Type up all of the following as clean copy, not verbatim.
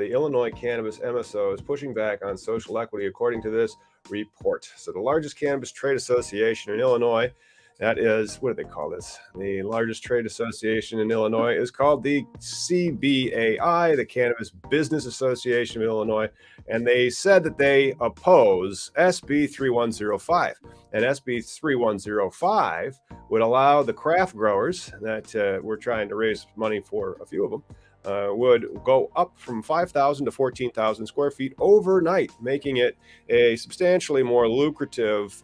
the Illinois Cannabis MSO is pushing back on social equity, according to this report. So the largest cannabis trade association in Illinois, that is, what do they call this? The largest trade association in Illinois is called the CBAI, the Cannabis Business Association of Illinois, and they said that they oppose SB 3105. And SB 3105 would allow the craft growers that we're trying to raise money for, a few of them, would go up from 5,000 to 14,000 square feet overnight, making it a substantially more lucrative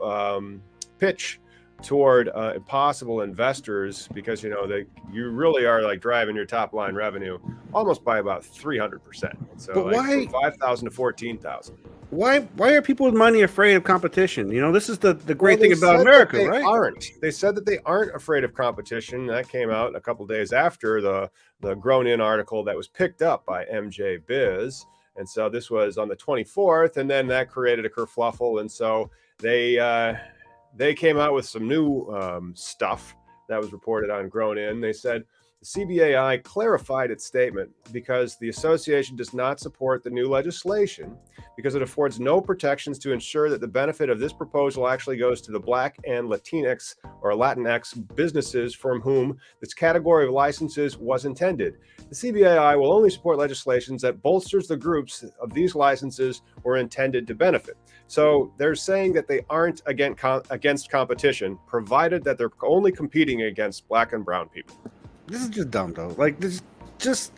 pitch toward possible investors, because you really are like driving your top line revenue almost by about 300%. So but like why, from 5,000 to 14,000. Why are people with money afraid of competition? This is the great thing about America, right? They said that they aren't afraid of competition. That came out a couple days after the Grown In article that was picked up by MJ Biz. And so this was on the 24th, and then that created a kerfluffle. And so they came out with some new stuff that was reported on Grown In. They said the CBAI clarified its statement because the association does not support the new legislation because it affords no protections to ensure that the benefit of this proposal actually goes to the Black and Latinx or Latinx businesses from whom this category of licenses was intended. The CBAI will only support legislations that bolsters the groups of these licenses were intended to benefit. So they're saying that they aren't against competition, provided that they're only competing against Black and brown people. This is just dumb, though. Like, this just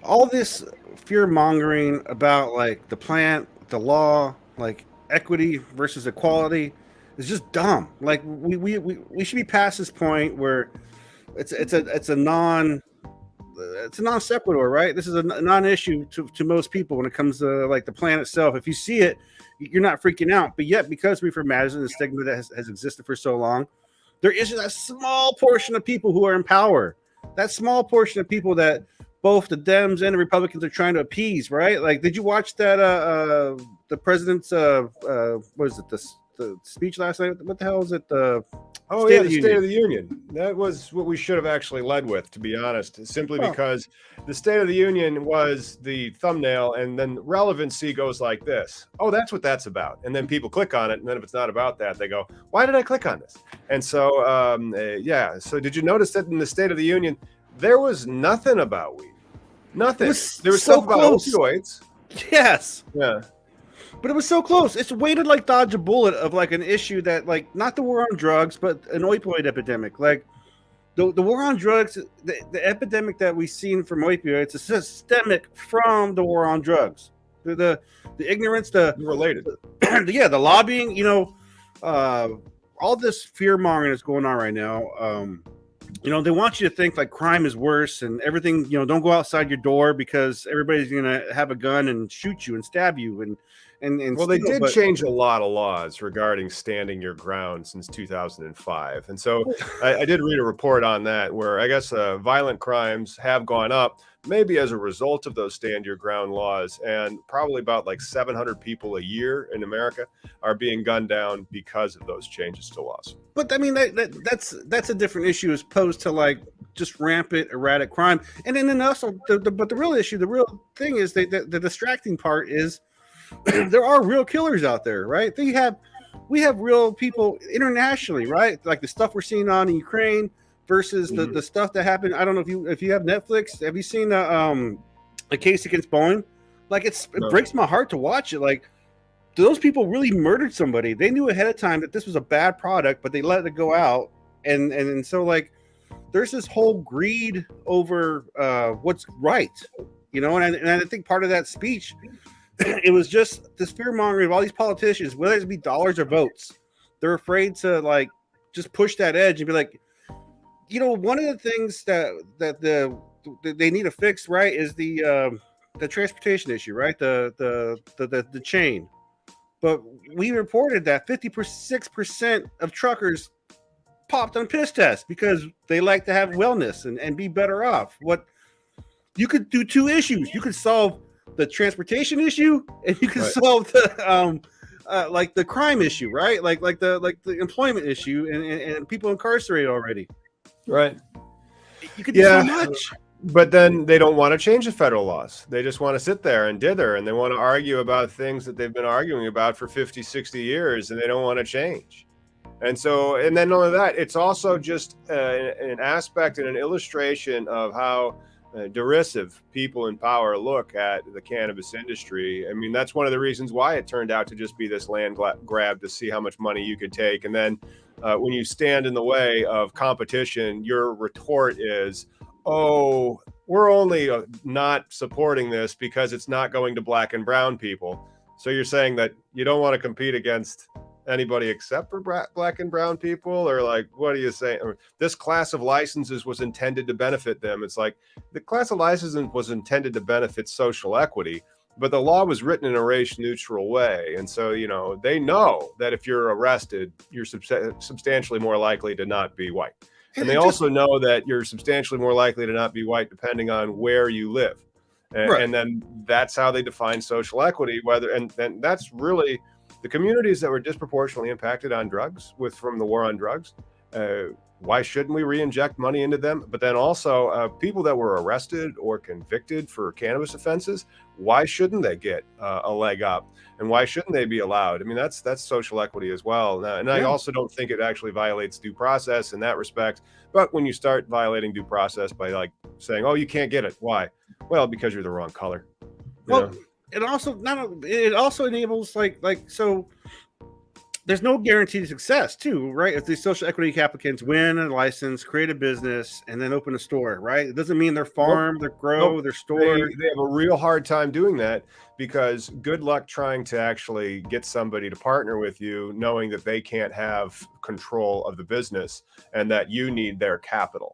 all this fear mongering about like the plant, the law, like equity versus equality is just dumb. Like we should be past this point where it's a non sequitur, right? This is a non-issue to most people when it comes to like the plan itself. If you see it, you're not freaking out. But yet, because we've imagined the stigma that has existed for so long, there is a small portion of people who are in power. That small portion of people that both the Dems and the Republicans are trying to appease, right? Like, did you watch that the president's what is it, the speech last night? What the hell is it? The State of the Union. That was what we should have actually led with, to be honest, simply because the State of the Union was the thumbnail, and then relevancy goes like this. Oh, that's what that's about. And then people click on it, and then if it's not about that, they go, why did I click on this? And so, So did you notice that in the State of the Union, there was nothing about weed? Nothing. There was so stuff about opioids. Yes. Yeah. But it was so close. It's a way to like dodge a bullet of like an issue that like not the war on drugs, but an opioid epidemic. Like the war on drugs, the epidemic that we've seen from opioids is systemic from the war on drugs. The ignorance, related. The lobbying, all this fear mongering that's going on right now. They want you to think like crime is worse and everything, don't go outside your door because everybody's going to have a gun and shoot you and stab you. And they did change a lot of laws regarding standing your ground since 2005. And so I did read a report on that where I guess violent crimes have gone up, maybe as a result of those stand your ground laws. And probably about like 700 people a year in America are being gunned down because of those changes to laws. But I mean, that's a different issue as opposed to like just rampant erratic crime. And then also, but the real issue, the real thing is the distracting part is there are real killers out there, right? We have real people internationally, right? Like the stuff we're seeing on in Ukraine versus the stuff that happened. I don't know if you have Netflix. Have you seen a case against Boeing? Like it breaks my heart to watch it. Like those people really murdered somebody. They knew ahead of time that this was a bad product, but they let it go out, and so like there's this whole greed over what's right, and I think part of that speech. It was just this fear mongering of all these politicians, whether it be dollars or votes. They're afraid to like just push that edge and be like, one of the things that they need to fix, right, is the transportation issue, right? The chain. But we reported that 56% of truckers popped on piss test because they like to have wellness and be better off. What you could do two issues. You could solve the transportation issue, and you can solve the like the crime issue, right? Like the employment issue and people incarcerated already. Right. You could do so much. But then they don't want to change the federal laws. They just want to sit there and dither, and they want to argue about things that they've been arguing about for 50, 60 years, and they don't want to change. And so, and then not only that, it's also just an aspect and an illustration of how derisive people in power look at the cannabis industry. I mean, that's one of the reasons why it turned out to just be this land grab to see how much money you could take. And then when you stand in the way of competition, your retort is, oh, we're only not supporting this because it's not going to black and brown people. So you're saying that you don't want to compete against anybody except for black and brown people, or like, what are you saying? This class of licenses was intended to benefit them. It's like the class of licenses was intended to benefit social equity, but the law was written in a race neutral way. And so, you know, they know that if you're arrested, you're substantially more likely to not be white. And they also know that you're substantially more likely to not be white depending on where you live. And then that's how they define social equity, and that's really the communities that were disproportionately impacted on drugs from the war on drugs. Why shouldn't we re-inject money into them? But then also people that were arrested or convicted for cannabis offenses, why shouldn't they get a leg up? And why shouldn't they be allowed? I mean, that's social equity as well. And I also don't think it actually violates due process in that respect. But when you start violating due process by like saying, oh, you can't get it. Why? Well, because you're the wrong color. Well, it also enables so there's no guaranteed success too, right? If these social equity applicants win a license, create a business, and then open a store, right? It doesn't mean their farm, their grow, their store. They have a real hard time doing that, because good luck trying to actually get somebody to partner with you knowing that they can't have control of the business and that you need their capital.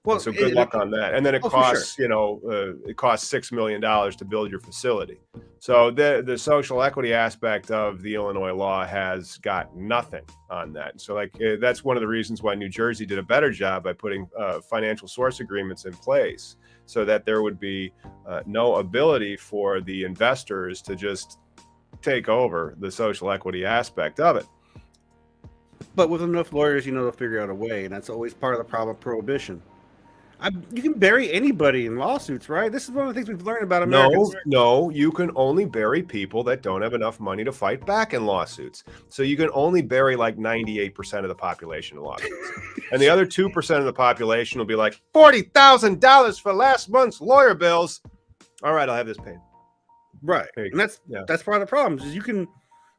Well, so good luck on that. And then it costs, it costs $6 million to build your facility. So the social equity aspect of the Illinois law has got nothing on that. So that's one of the reasons why New Jersey did a better job by putting financial source agreements in place, so that there would be no ability for the investors to just take over the social equity aspect of it. But with enough lawyers, they'll figure out a way. And that's always part of the problem of prohibition. You can bury anybody in lawsuits, right? This is one of the things we've learned about Americans. No, you can only bury people that don't have enough money to fight back in lawsuits. So you can only bury like 98% of the population in lawsuits. And the other 2% of the population will be like, $40,000 for last month's lawyer bills. All right, I'll have this paid. Right. And that's part of the problem, is you can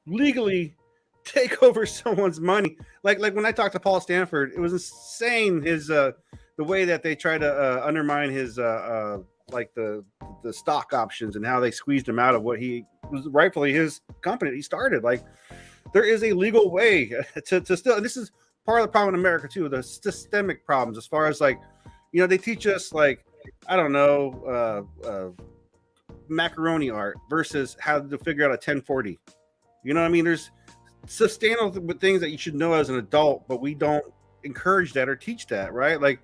legally take over someone's money. Like when I talked to Paul Stanford, it was insane, the way that they try to undermine his the stock options and how they squeezed him out of what he was rightfully his company that he started. Like, there is a legal way to still, and this is part of the problem in America too, the systemic problems, as far as they teach us macaroni art versus how to figure out a 1040. You know what I mean? There's sustainable things that you should know as an adult, but we don't encourage that or teach that, right? Like,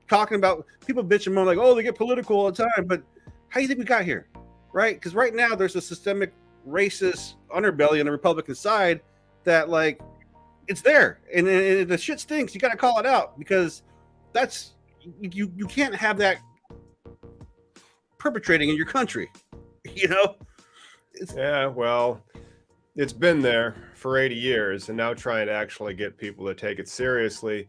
talking about people bitch and moan like, oh, they get political all the time, but how do you think we got here, right? Because right now there's a systemic racist underbelly on the Republican side that it's there, and the shit stinks. You got to call it out, because that's you can't have that perpetrating in your country, Well, it's been there for 80 years, and now trying to actually get people to take it seriously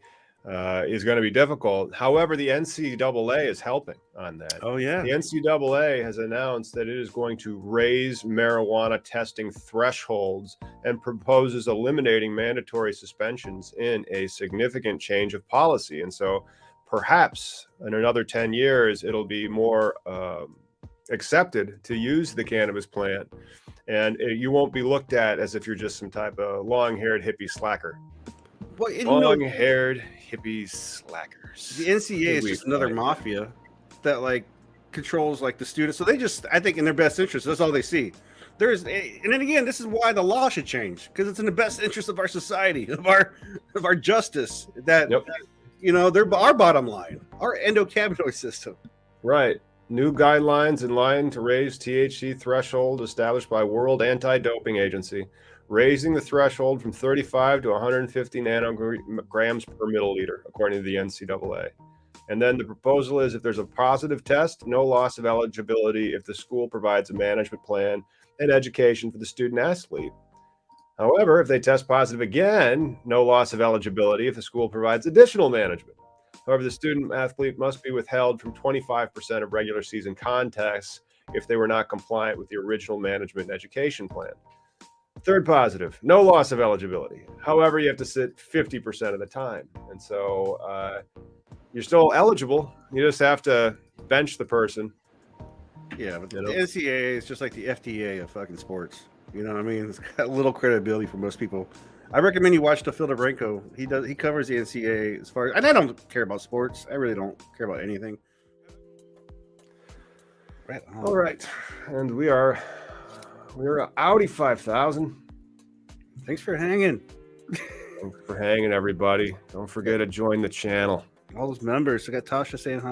is going to be difficult. However, the NCAA is helping on that. Oh, yeah. The NCAA has announced that it is going to raise marijuana testing thresholds and proposes eliminating mandatory suspensions in a significant change of policy. And so perhaps in another 10 years, it'll be more accepted to use the cannabis plant, and you won't be looked at as if you're just some type of long-haired hippie slacker. Well, long-haired hippie slackers. The NCAA is just another mafia that controls the students. So they just, I think, in their best interest, that's all they see. And then again, this is why the law should change, because it's in the best interest of our society, of our justice. That they're our bottom line, our endocannabinoid system. Right. New guidelines in line to raise THC threshold established by World Anti-Doping Agency, raising the threshold from 35 to 150 nanograms per milliliter, according to the NCAA. And then the proposal is if there's a positive test, no loss of eligibility if the school provides a management plan and education for the student athlete. However, if they test positive again, no loss of eligibility if the school provides additional management. However, the student athlete must be withheld from 25% of regular season contests if they were not compliant with the original management and education plan. Third positive, no loss of eligibility. However, you have to sit 50% of the time. And so you're still eligible. You just have to bench the person. Yeah, but the NCAA is just like the FDA of fucking sports. You know what I mean? It's got little credibility for most people. I recommend you watch the Phil DeBranco. He covers the NCAA as far as, and I don't care about sports. I really don't care about anything. Right. All right, and we're Audi 5000. Thanks for hanging. Thanks for hanging, everybody. Don't forget to join the channel. All those members. I got Tasha saying hi.